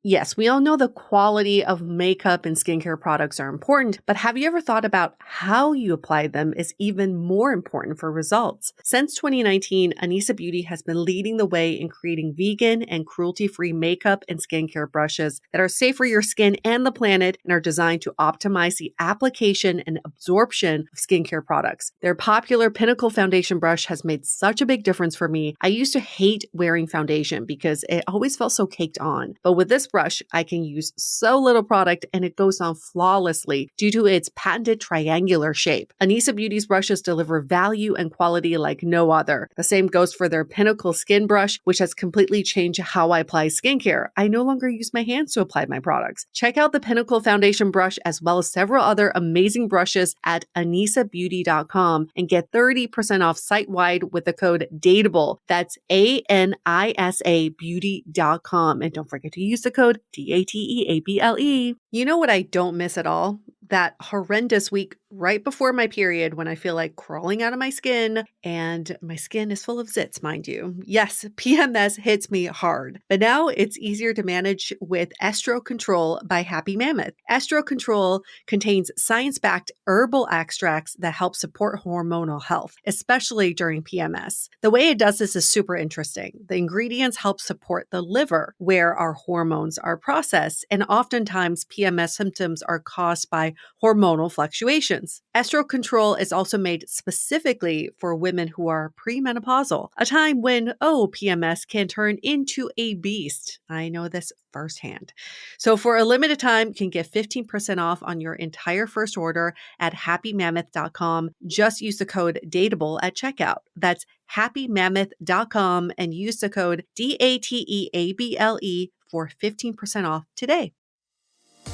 Yes, we all know the quality of makeup and skincare products are important, but have you ever thought about how you apply them is even more important for results? Since 2019, Anissa Beauty has been leading the way in creating vegan and cruelty-free makeup and skincare brushes that are safe for your skin and the planet and are designed to optimize the application and absorption of skincare products. Their popular Pinnacle Foundation brush has made such a big difference for me. I used to hate wearing foundation because it always felt so caked on, but with this brush, I can use so little product and it goes on flawlessly due to its patented triangular shape. Anissa Beauty's brushes deliver value and quality like no other. The same goes for their Pinnacle Skin Brush, which has completely changed how I apply skincare. I no longer use my hands to apply my products. Check out the Pinnacle Foundation brush as well as several other amazing brushes at anissabeauty.com and get 30% off site-wide with the code DATEABLE. That's ANISA beauty.com. And don't forget to use the code DATEABLE. You know what I don't miss at all? That horrendous week right before my period when I feel like crawling out of my skin, and my skin is full of zits, mind you. Yes, PMS hits me hard, but now it's easier to manage with Estro Control by Happy Mammoth. Estro Control contains science-backed herbal extracts that help support hormonal health, especially during PMS. The way it does this is super interesting. The ingredients help support the liver, where our hormones are processed, and oftentimes PMS symptoms are caused by hormonal fluctuations. Estro Control is also made specifically for women who are premenopausal, a time when, PMS can turn into a beast. I know this firsthand. So for a limited time, you can get 15% off on your entire first order at happymammoth.com. Just use the code DATEABLE at checkout. That's happymammoth.com and use the code DATEABLE for 15% off today.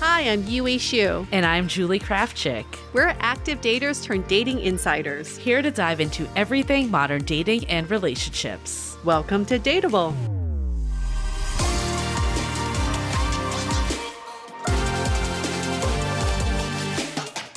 Hi, I'm Yue Xu. And I'm Julie Kraftchick. We're active daters turned dating insiders. Here to dive into everything modern dating and relationships. Welcome to Dateable.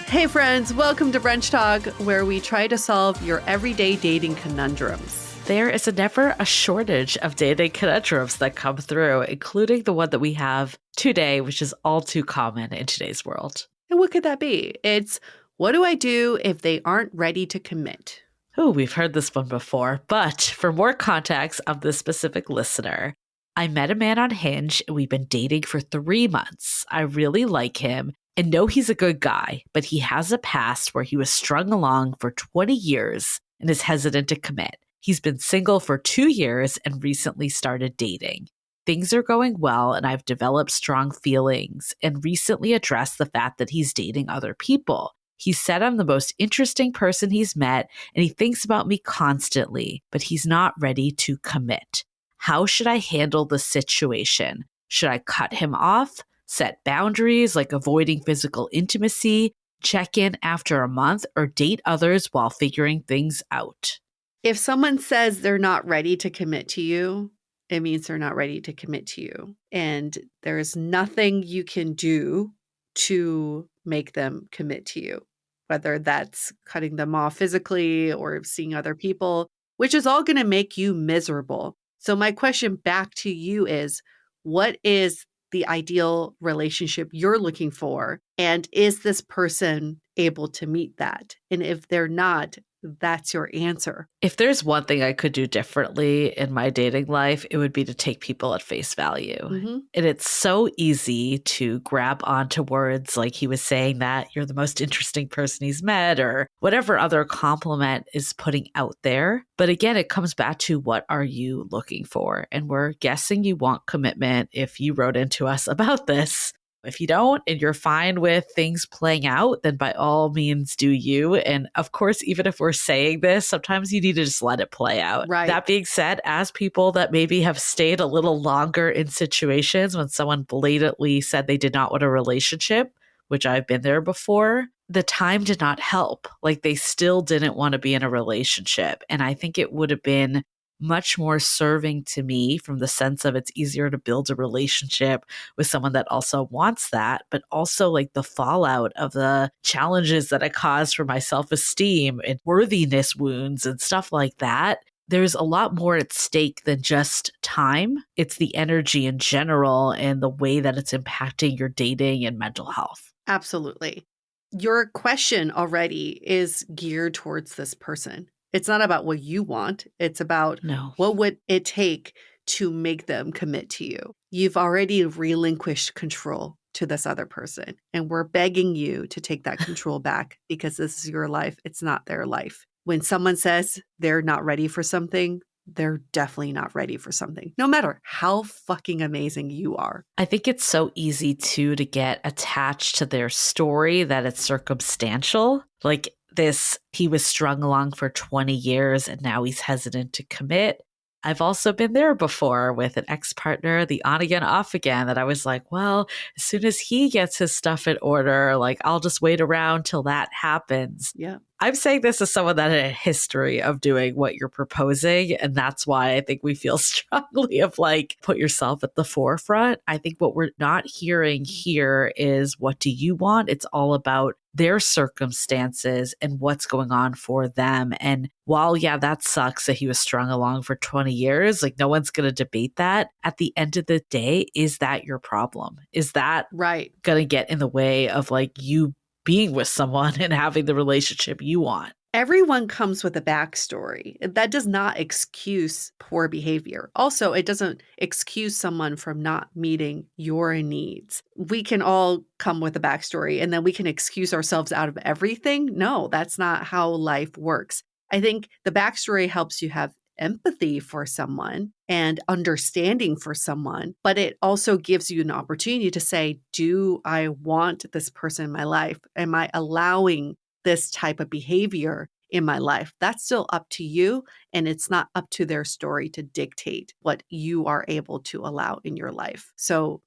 Hey friends, welcome to Brunch Talk, where we try to solve your everyday dating conundrums. There is never a shortage of dating conundrums that come through, including the one that we have today, which is all too common in today's world. And what could that be? It's, what do I do if they aren't ready to commit? Oh, we've heard this one before, but for more context of this specific listener, I met a man on Hinge and we've been dating for 3 months. I really like him and know he's a good guy, but he has a past where he was strung along for 20 years and is hesitant to commit. He's been single for 2 years and recently started dating. Things are going well and I've developed strong feelings and recently addressed the fact that he's dating other people. He said I'm the most interesting person he's met and he thinks about me constantly, but he's not ready to commit. How should I handle the situation? Should I cut him off, set boundaries like avoiding physical intimacy, check in after a month, or date others while figuring things out? If someone says they're not ready to commit to you, it means they're not ready to commit to you. And there's nothing you can do to make them commit to you, whether that's cutting them off physically or seeing other people, which is all going to make you miserable. So my question back to you is, what is the ideal relationship you're looking for? And is this person able to meet that? And if they're not, that's your answer. If there's one thing I could do differently in my dating life, it would be to take people at face value. Mm-hmm. And it's so easy to grab onto words like he was saying that you're the most interesting person he's met or whatever other compliment is putting out there. But again, it comes back to what are you looking for? And we're guessing you want commitment if you wrote into us about this. If you don't and you're fine with things playing out, then by all means do you. And of course, even if we're saying this, sometimes you need to just let it play out. Right. That being said, as people that maybe have stayed a little longer in situations when someone blatantly said they did not want a relationship, which I've been there before, the time did not help. Like they still didn't want to be in a relationship. And I think it would have been much more serving to me from the sense of it's easier to build a relationship with someone that also wants that, but also like the fallout of the challenges that it caused for my self-esteem and worthiness wounds and stuff like that. there's a lot more at stake than just time. It's the energy in general and the way that it's impacting your dating and mental health. Absolutely. Your question already is geared towards this person. It's not about what you want. It's about No. what would it take to make them commit to you. You've already relinquished control to this other person, and we're begging you to take that control back because this is your life. It's not their life. When someone says they're not ready for something, they're definitely not ready for something, no matter how fucking amazing you are. I think it's so easy too to get attached to their story that it's circumstantial. Like this, he was strung along for 20 years and now he's hesitant to commit. I've also been there before with an ex-partner, the on again, off again, that I was like, well, as soon as he gets his stuff in order, like I'll just wait around till that happens. Yeah. I'm saying this as someone that had a history of doing what you're proposing. And that's why I think we feel strongly of like, put yourself at the forefront. I think what we're not hearing here is what do you want? It's all about their circumstances and what's going on for them. And while, yeah, that sucks that he was strung along for 20 years, like no one's going to debate that. At the end of the day, is that your problem? Is that right going to get in the way of like you being with someone and having the relationship you want? Everyone comes with a backstory. That does not excuse poor behavior. Also, it doesn't excuse someone from not meeting your needs. We can all come with a backstory and then we can excuse ourselves out of everything. No, that's not how life works. I think the backstory helps you have empathy for someone and understanding for someone, but it also gives you an opportunity to say, do I want this person in my life? Am I allowing this type of behavior in my life? That's still up to you. And it's not up to their story to dictate what you are able to allow in your life. So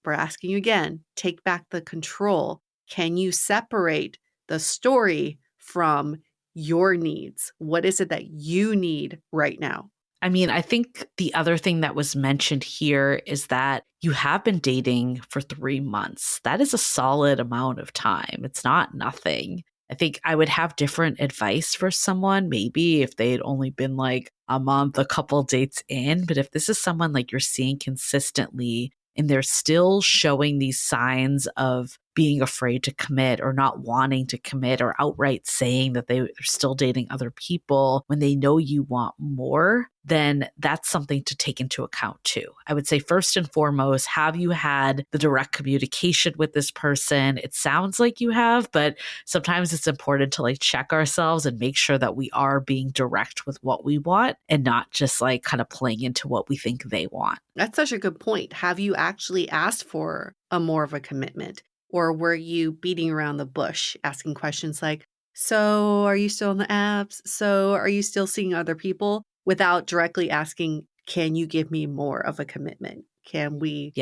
we're asking you again, take back the control. Can you separate the story from your needs? What is it that you need right now? I mean, I think the other thing that was mentioned here is that you have been dating for 3 months. That is a solid amount of time. It's not nothing. I think I would have different advice for someone, maybe if they had only been like a month, a couple dates in. But if this is someone like you're seeing consistently and they're still showing these signs of being afraid to commit or not wanting to commit or outright saying that they're still dating other people when they know you want more, then that's something to take into account too. I would say first and foremost, have you had the direct communication with this person? It sounds like you have, but sometimes it's important to like check ourselves and make sure that we are being direct with what we want and not just like kind of playing into what we think they want. That's such a good point. Have you actually asked for a more of a commitment? Or were you beating around the bush, asking questions like, so are you still on the apps? So are you still seeing other people? Without directly asking, can you give me more of a commitment? Can we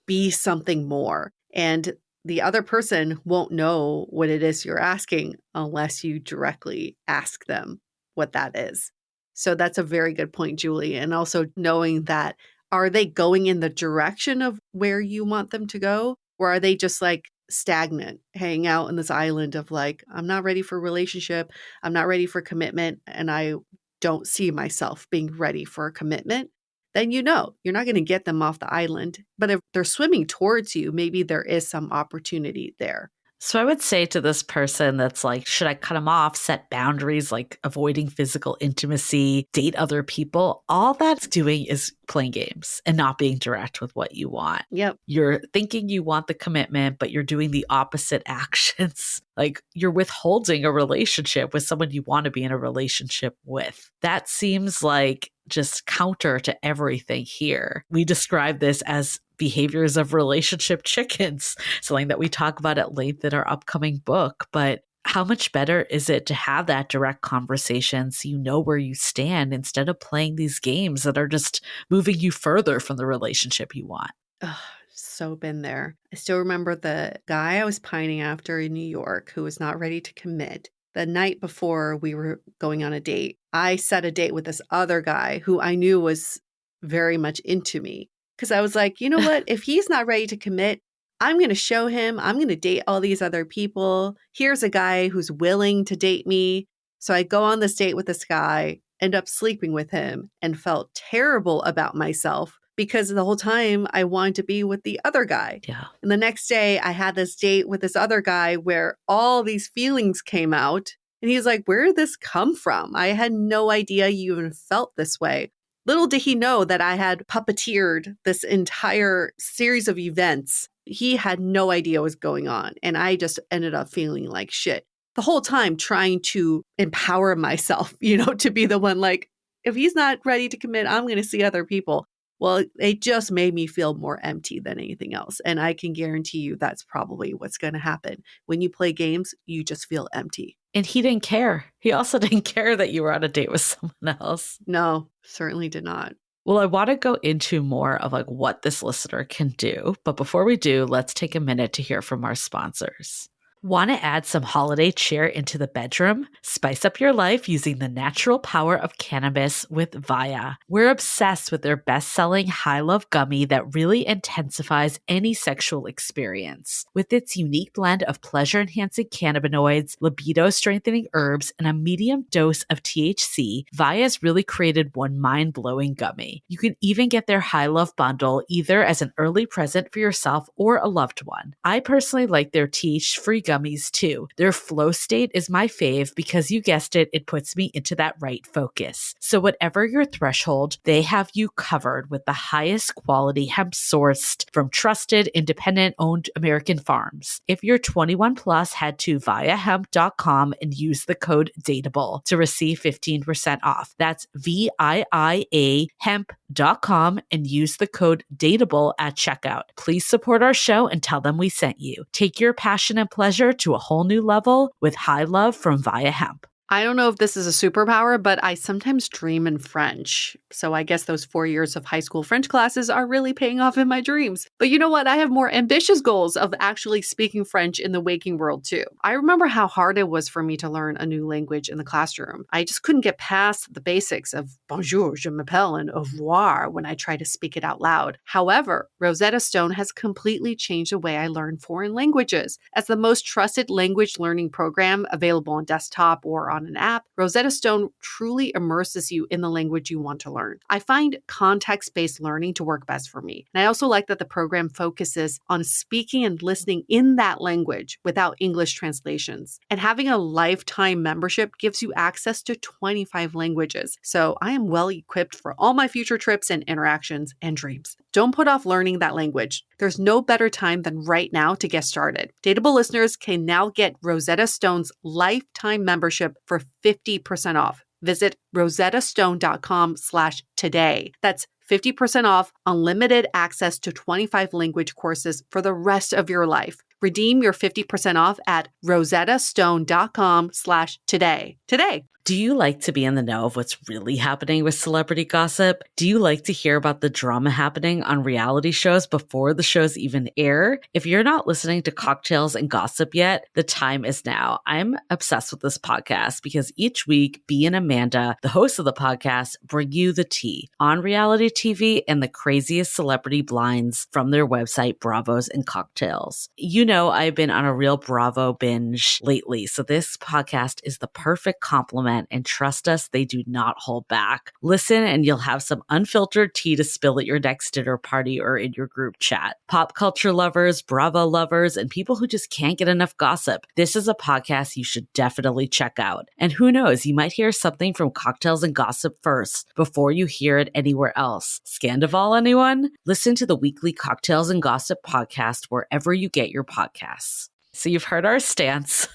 be something more? And the other person won't know what it is you're asking unless you directly ask them what that is. So that's a very good point, Julie. And also knowing that, are they going in the direction of where you want them to go? Or are they just like stagnant, hanging out on this island of like, I'm not ready for a relationship. I'm not ready for commitment. And I don't see myself being ready for a commitment. Then you know you're not going to get them off the island. But if they're swimming towards you, maybe there is some opportunity there. So I would say to this person that's like, should I cut them off, set boundaries, like avoiding physical intimacy, date other people? All that's doing is playing games and not being direct with what you want. Yep. You're thinking you want the commitment, but you're doing the opposite actions. Like you're withholding a relationship with someone you want to be in a relationship with. That seems like just counter to everything here. We describe this as behaviors of relationship chickens, something that we talk about at length in our upcoming book. But how much better is it to have that direct conversation so you know where you stand instead of playing these games that are just moving you further from the relationship you want? Oh, so been there. I still remember the guy I was pining after in New York who was not ready to commit. The night before we were going on a date, I set a date with this other guy who I knew was very much into me. Because I was like, you know what? If he's not ready to commit, I'm going to show him. I'm going to date all these other people. Here's a guy who's willing to date me. So I go on this date with this guy. end up sleeping with him and felt terrible about myself because the whole time I wanted to be with the other guy. Yeah. And the next day I had this date with this other guy where all these feelings came out. And he's like, where did this come from? I had no idea you even felt this way. Little did he know that I had puppeteered this entire series of events. He had no idea what was going on. And I just ended up feeling like shit the whole time, trying to empower myself, to be the one like, if he's not ready to commit, I'm going to see other people. Well, it just made me feel more empty than anything else. And I can guarantee you that's probably what's going to happen. When you play games, you just feel empty. And he didn't care. He also didn't care that you were on a date with someone else. No, certainly did not. Well, I want to go into more of like what this listener can do. But before we do, let's take a minute to hear from our sponsors. Want to add some holiday cheer into the bedroom? Spice up your life using the natural power of cannabis with Via. We're obsessed with their best-selling High Love gummy that really intensifies any sexual experience. With its unique blend of pleasure-enhancing cannabinoids, libido-strengthening herbs, and a medium dose of THC, Via's really created one mind-blowing gummy. You can even get their High Love bundle either as an early present for yourself or a loved one. I personally like their THC-free gummies too. Their flow state is my fave because you guessed it, it puts me into that right focus. So whatever your threshold, they have you covered with the highest quality hemp sourced from trusted, independent owned American farms. If you're 21 plus, head to viahemp.com and use the code DATEABLE to receive 15% off. That's VIIA hemp.com and use the code DATEABLE at checkout. Please support our show and tell them we sent you. Take your passion and pleasure to a whole new level with High Love from Via Hemp. I don't know if this is a superpower, but I sometimes dream in French. So I guess those 4 years of high school French classes are really paying off in my dreams. But you know what? I have more ambitious goals of actually speaking French in the waking world too. I remember how hard it was for me to learn a new language in the classroom. I just couldn't get past the basics of bonjour, je m'appelle, and au revoir when I tried to speak it out loud. However, Rosetta Stone has completely changed the way I learn foreign languages. As the most trusted language learning program available on desktop or on an app, Rosetta Stone truly immerses you in the language you want to learn. I find context-based learning to work best for me. And I also like that the program focuses on speaking and listening in that language without English translations. And having a lifetime membership gives you access to 25 languages. So I am well equipped for all my future trips and interactions and dreams. Don't put off learning that language. There's no better time than right now to get started. Dateable listeners can now get Rosetta Stone's lifetime membership for 50% off. Visit rosettastone.com/today. That's 50% off unlimited access to 25 language courses for the rest of your life. Redeem your 50% off at rosettastone.com/today. Today. Do you like to be in the know of what's really happening with celebrity gossip? Do you like to hear about the drama happening on reality shows before the shows even air? If you're not listening to Cocktails and Gossip yet, the time is now. I'm obsessed with this podcast because each week, Bea and Amanda, the hosts of the podcast, bring you the tea on reality TV and the craziest celebrity blinds from their website, Bravos and Cocktails. You know, I've been on a real Bravo binge lately, so this podcast is the perfect complement. And trust us, they do not hold back. Listen and you'll have some unfiltered tea to spill at your next dinner party or in your group chat. Pop culture lovers, Bravo lovers, and people who just can't get enough gossip. This is a podcast you should definitely check out. And who knows, you might hear something from Cocktails and Gossip first before you hear it anywhere else. Scandival, anyone? Listen to the weekly Cocktails and Gossip podcast wherever you get your podcasts. So you've heard our stance.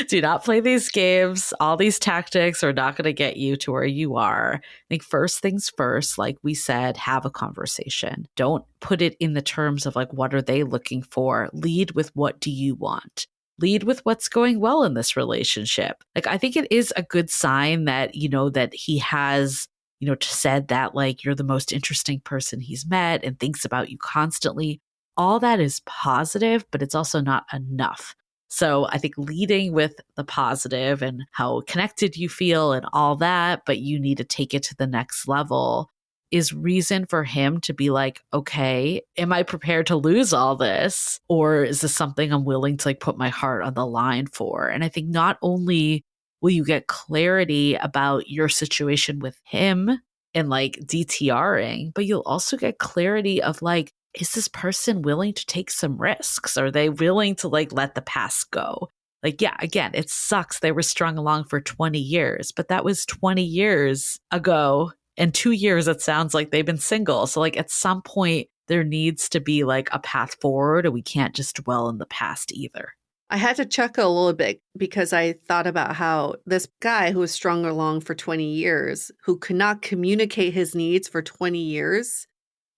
Do not play these games. All these tactics are not going to get you to where you are. I think first things first, like we said, have a conversation. Don't put it in the terms of like, what are they looking for? Lead with what do you want? Lead with what's going well in this relationship. Like, I think it is a good sign that, that he has said that like you're the most interesting person he's met and thinks about you constantly. All that is positive, but it's also not enough. So I think leading with the positive and how connected you feel and all that, but you need to take it to the next level is reason for him to be like, okay, am I prepared to lose all this? Or is this something I'm willing to like put my heart on the line for? And I think not only will you get clarity about your situation with him and like DTRing, but you'll also get clarity of like, is this person willing to take some risks? Are they willing to like let the past go? Like, yeah, again, it sucks they were strung along for 20 years, but that was 20 years ago. And 2 years, it sounds like they've been single. So like at some point, there needs to be like a path forward, and we can't just dwell in the past either. I had to chuckle a little bit because I thought about how this guy who was strung along for 20 years, who could not communicate his needs for 20 years,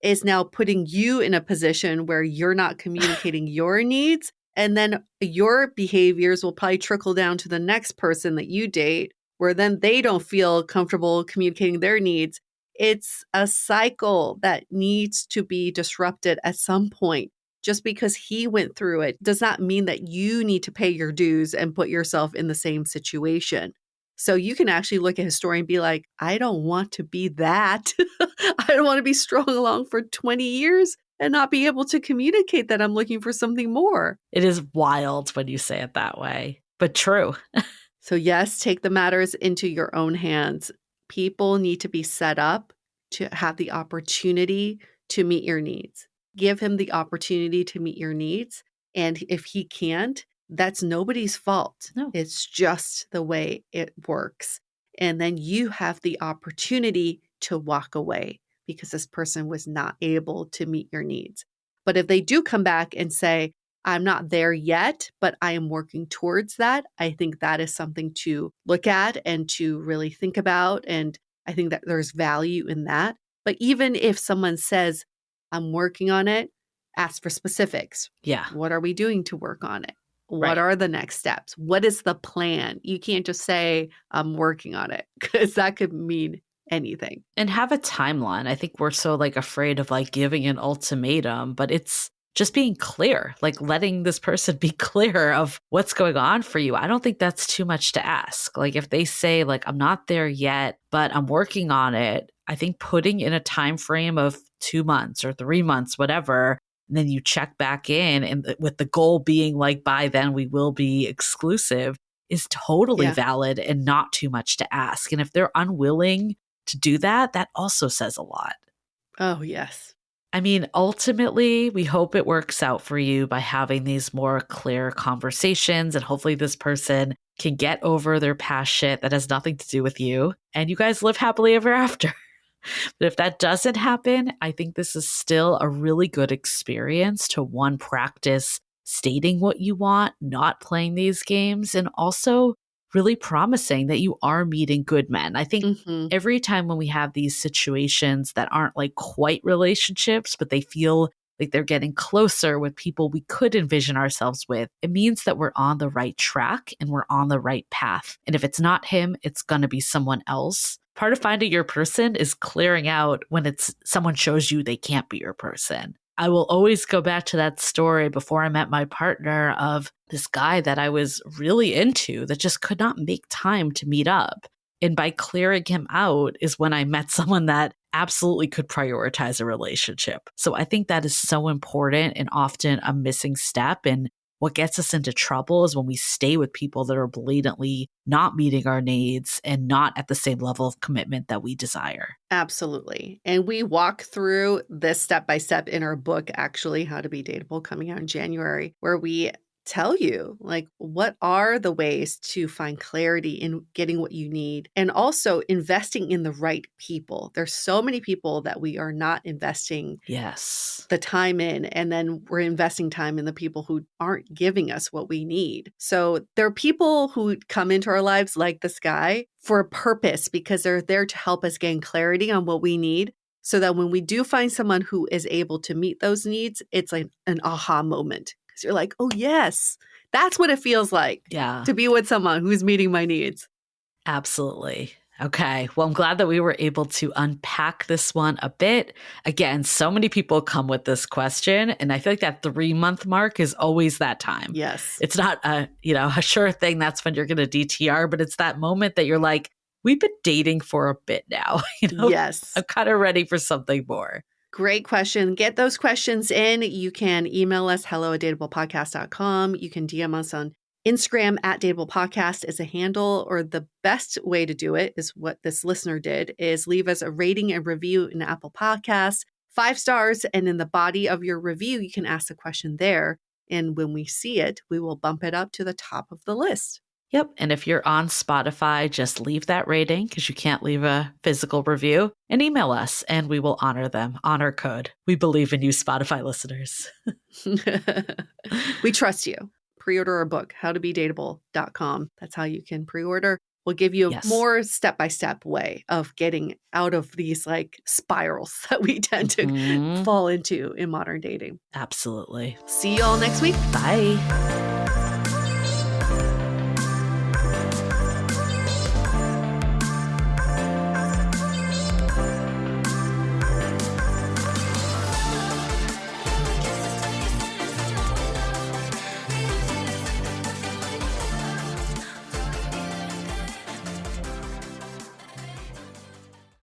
is now putting you in a position where you're not communicating your needs. And then your behaviors will probably trickle down to the next person that you date, where then they don't feel comfortable communicating their needs. It's a cycle that needs to be disrupted at some point. Just because he went through it does not mean that you need to pay your dues and put yourself in the same situation. So you can actually look at his story and be like, I don't want to be that. I don't want to be strung along for 20 years and not be able to communicate that I'm looking for something more. It is wild when you say it that way, but true. So yes, take the matters into your own hands. People need to be set up to have the opportunity to meet your needs. Give him the opportunity to meet your needs. And if he can't, that's nobody's fault. No. It's just the way it works. And then you have the opportunity to walk away because this person was not able to meet your needs. But if they do come back and say, I'm not there yet, but I am working towards that, I think that is something to look at and to really think about. And I think that there's value in that. But even if someone says, I'm working on it, ask for specifics. Yeah. What are we doing to work on it? What Right. are the next steps? What is the plan? You can't just say, I'm working on it, because that could mean anything. And have a timeline. I think we're so like afraid of like giving an ultimatum, but it's just being clear, like letting this person be clear of what's going on for you. I don't think that's too much to ask. Like if they say like, I'm not there yet, but I'm working on it, I think putting in a time frame of 2 months or 3 months, whatever, and then you check back in, and with the goal being like, by then we will be exclusive, is totally valid and not too much to ask. And if they're unwilling to do that, that also says a lot. Oh, yes. I mean, ultimately, we hope it works out for you by having these more clear conversations, and hopefully this person can get over their past shit that has nothing to do with you, and you guys live happily ever after. But if that doesn't happen, I think this is still a really good experience to, one, practice stating what you want, not playing these games, and also really promising that you are meeting good men. I think every time when we have these situations that aren't like quite relationships, but they feel like they're getting closer with people we could envision ourselves with, it means that we're on the right track and we're on the right path. And if it's not him, it's going to be someone else. Part of finding your person is clearing out when it's someone shows you they can't be your person. I will always go back to that story before I met my partner of this guy that I was really into that just could not make time to meet up. And by clearing him out is when I met someone that absolutely could prioritize a relationship. So I think that is so important and often a missing step. And what gets us into trouble is when we stay with people that are blatantly not meeting our needs and not at the same level of commitment that we desire. Absolutely. And we walk through this step by step in our book, actually, How to Be Dateable, coming out in January, where we tell you, like, what are the ways to find clarity in getting what you need, and also investing in the right people. There's so many people that we are not investing the time in, and then we're investing time in the people who aren't giving us what we need. So there are people who come into our lives like this guy for a purpose, because they're there to help us gain clarity on what we need, so that when we do find someone who is able to meet those needs, it's like an aha moment. Because you're like, oh, yes, that's what it feels like to be with someone who's meeting my needs. Absolutely. Okay. Well, I'm glad that we were able to unpack this one a bit. Again, so many people come with this question, and I feel like that 3-month mark is always that time. Yes. It's not a sure thing that's when you're going to DTR, but it's that moment that you're like, we've been dating for a bit now. Yes. I'm kind of ready for something more. Great question. Get those questions in. You can email us, hello@dateablepodcast.com. You can DM us on Instagram at Dateable Podcast is a handle, or the best way to do it is what this listener did, is leave us a rating and review in Apple Podcasts, 5 stars, and in the body of your review, you can ask the question there. And when we see it, we will bump it up to the top of the list. Yep. And if you're on Spotify, just leave that rating because you can't leave a physical review, and email us and we will honor them. Honor code. We believe in you, Spotify listeners. We trust you. Pre-order our book, howtobedateable.com. That's how you can pre-order. We'll give you a more step-by-step way of getting out of these like spirals that we tend to fall into in modern dating. Absolutely. See you all next week. Bye.